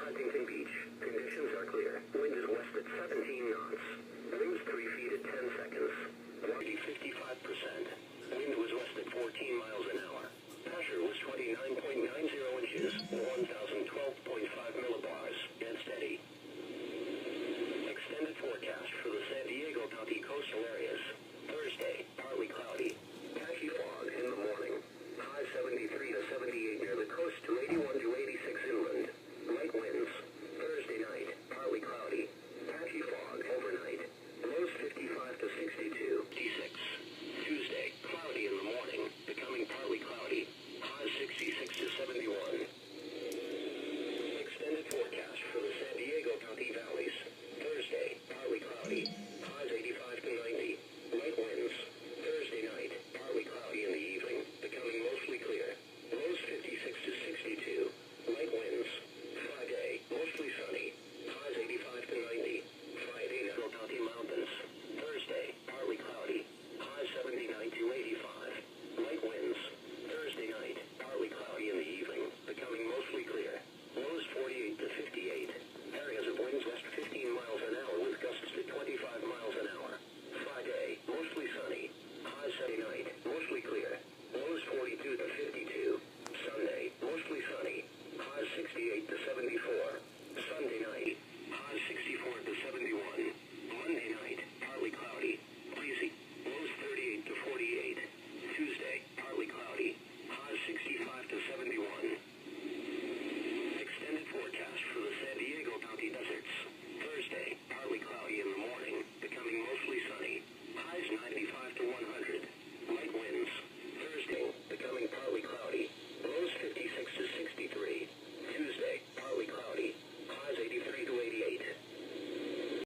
Huntington Beach. Conditions are clear. Wind is west at 17 knots. Winds 3 feet at 10 seconds. Velocity 55%. Wind was west at 14 miles an hour. Pressure was 29.90 inches, 1,012.5 millibars, and steady. Extended forecast for the San Diego County coastal areas.